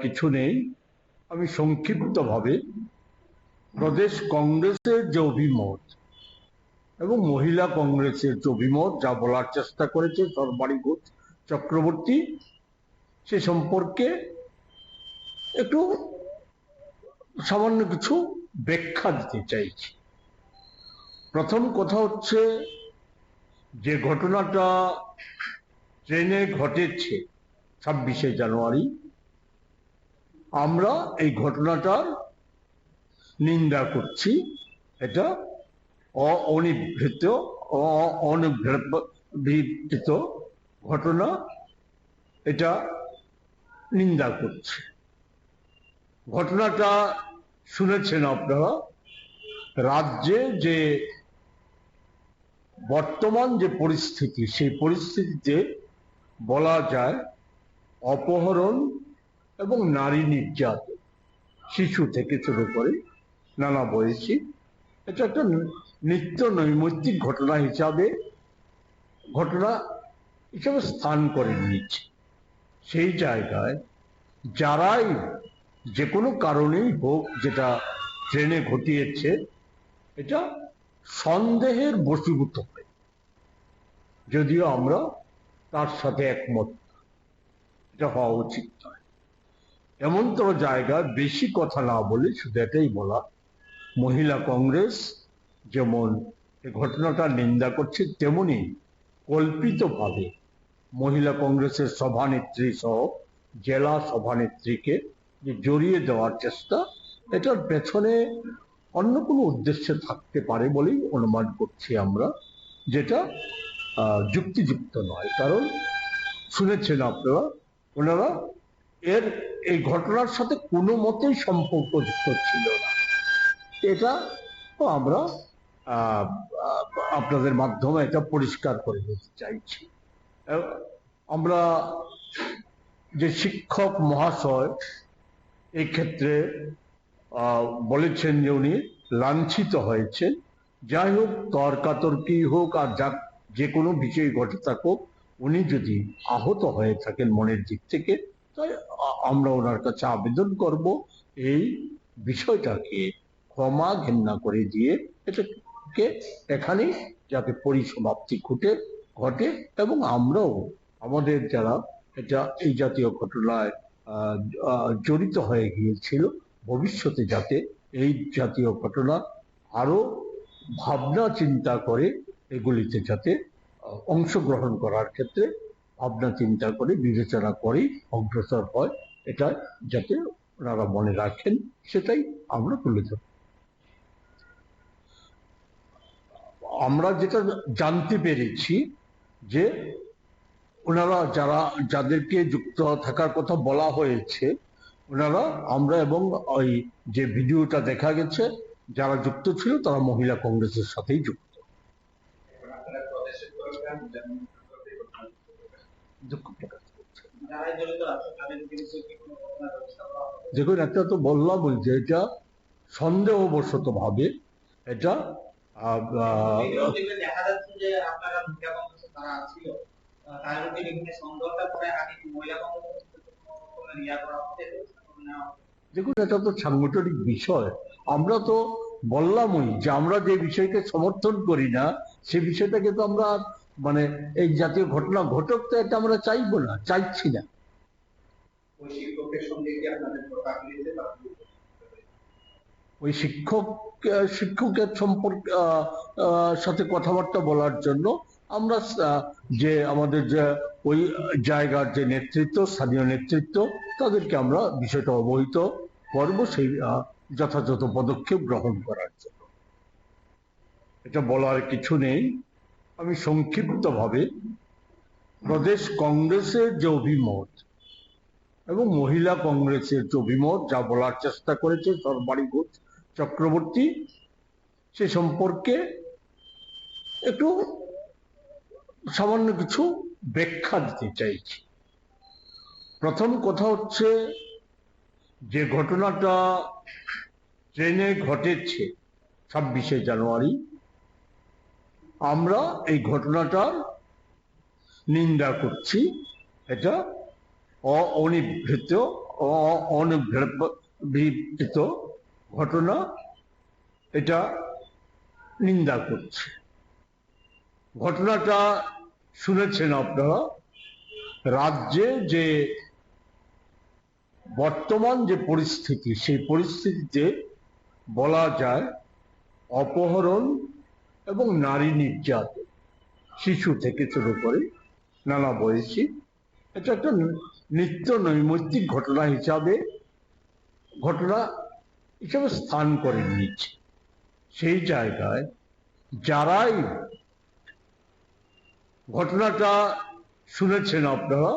কিছু নেই। আমি সংক্ষিপ্তভাবে প্রদেশ কংগ্রেসের যে অভিমত এবং মহিলা কংগ্রেসের যে অভিমত যা বলার চেষ্টা করেছে সর্বাণী ঘোষ চক্রবর্তী, সে সম্পর্কে একটু সামান্য কিছু ব্যাখ্যা দিতে চাইছি। প্রথম কথা হচ্ছে, যে ঘটনাটা ট্রেনে ঘটেছে 26শে জানুয়ারি, আমরা এই ঘটনাটার নিন্দা করছি। এটা অনির্ভিত ঘটনা, এটা নিন্দা করছে। ঘটনাটা শুনেছেন আপনারা। রাজ্যে যে বর্তমান যে পরিস্থিতি, সেই পরিস্থিতিতে বলা যায় অপহরণ এবং নারী নির্যাতন, শিশু থেকে শুরু করে নানা বয়সী, এটা একটা নিত্য নৈমিত্তিক ঘটনা হিসাবে স্থান করে নিয়েছে। সেই জায়গায় যারাই যে কোনো কারণেই হোক যেটা ট্রেনে ঘটিয়েছে, এটা সন্দেহের বশীভূত হয়, যদিও আমরা তার সাথে একমত। এটা হওয়া উচিত নয়। এমনতর জায়গায় বেশি কথা না বলে শুধু এটাই বলা, মহিলা কংগ্রেস যেমন এই ঘটনাটা নিন্দা করছে, তেমনি কল্পিতভাবে মহিলা কংগ্রেসের সভানেত্রী সহ জেলা সভানেত্রীকে জড়িয়ে দেওয়ার চেষ্টা, এটার পেছনে অন্য কোনো উদ্দেশ্য থাকতে পারে বলেই অনুমান করছি আমরা, যেটা যুক্তিযুক্ত নয়। কারণ শুনেছেন আপনারা, ওনারা এই ঘটনার সাথে কোনো মতেই সম্পর্কযুক্ত ছিল না। এটা আমরা আপনাদের মাধ্যমে এটা পরিষ্কার করে দিতে চাইছি। আমরা যে শিক্ষক মহাশয় এই ক্ষেত্রে বলেছেন যে উনি লাঞ্ছিত হয়েছেন, যাই হোক, তর্কাতর্কি হোক আর যে কোনো বিষয় ঘটে থাকুক, উনি যদি আহত হয়ে থাকেন মনের দিক থেকে, তাই আমরা ওনার কাছে আবেদন করব এই বিষয়টাকে ক্ষমা ঘেন্না করে দিয়ে এটাকে এখানেই যাতে পরিসমাপ্তি ঘটে এবং আমরাও আমাদের যারা এই জাতীয় ঘটনায় জড়িত হয়ে গিয়েছিল, ভবিষ্যতে যাতে এই জাতীয় ঘটনা আরো ভাবনা চিন্তা করে এগুলিতে যাতে অংশগ্রহণ করার ক্ষেত্রে ভাবনা চিন্তা করে বিবেচনা করে অগ্রসর হয়, এটা যাতে ওনারা মনে রাখেন, সেটাই আমরা তুলে ধরি। আমরা যেটা জানতে পেরেছি যে ওনারা যাদেরকে যুক্ত থাকার কথা বলা হয়েছে, ওনারা আমরা এবং ওই যে ভিডিওটা দেখা গেছে যারা যুক্ত ছিল তারা মহিলা কংগ্রেসের সাথেই যুক্ত। দেখুন, একটা তো বললাম যে এটা সন্দেহবশত ভাবে এটা দেখুন, এটা তো সাংগঠনিক বিষয়। আমরা তো বললামই যে আমরা যে বিষয়কে সমর্থন করি না, সে বিষয়টাকে তো আমরা মানে এই জাতীয় ঘটনা ঘটক তো এটা আমরা চাইবো না, চাইছি না। ওই শিক্ষকের সম্পর্কে সাথে কথাবার্তা বলার জন্য আমরা যে আমাদের যে ওই জায়গার যে নেতৃত্ব, স্থানীয় নেতৃত্ব, তাদেরকে আমরা বিষয়টা অবহিত করবো, সেই যথাযথ পদক্ষেপ গ্রহণ করার জন্য। এটা বলার কিছু নেই। আমি সংক্ষিপ্তভাবে প্রদেশ কংগ্রেসের যে অভিমত এবং মহিলা কংগ্রেসের যে অভিমত যা বলার চেষ্টা করেছে সর্বাণী ঘোষ চক্রবর্তী, সে সম্পর্কে একটু সামান্য কিছু ব্যাখ্যা দিতে চাইছি। প্রথম কথা হচ্ছে, যে ঘটনাটা ট্রেনে ঘটেছে 26শে জানুয়ারি, আমরা এই ঘটনাটার নিন্দা করছি। এটা অনভিপ্রেত ঘটনা, এটা নিন্দা করছে। ঘটনাটা শুনেছেন আপনারা, রাজ্যে যে বর্তমান যে পরিস্থিতি, সেই পরিস্থিতিতে বলা যায় অপহরণ এবং নারী নির্যাতন, শিশু থেকে শুরু করে নানা বয়সী, এটা একটা নিত্য নৈমিত্তিক ঘটনা হিসাবে স্থান করে নিয়েছে। সেই জায়গায় যারাই ঘটনাটা শুনেছেন আপনারা,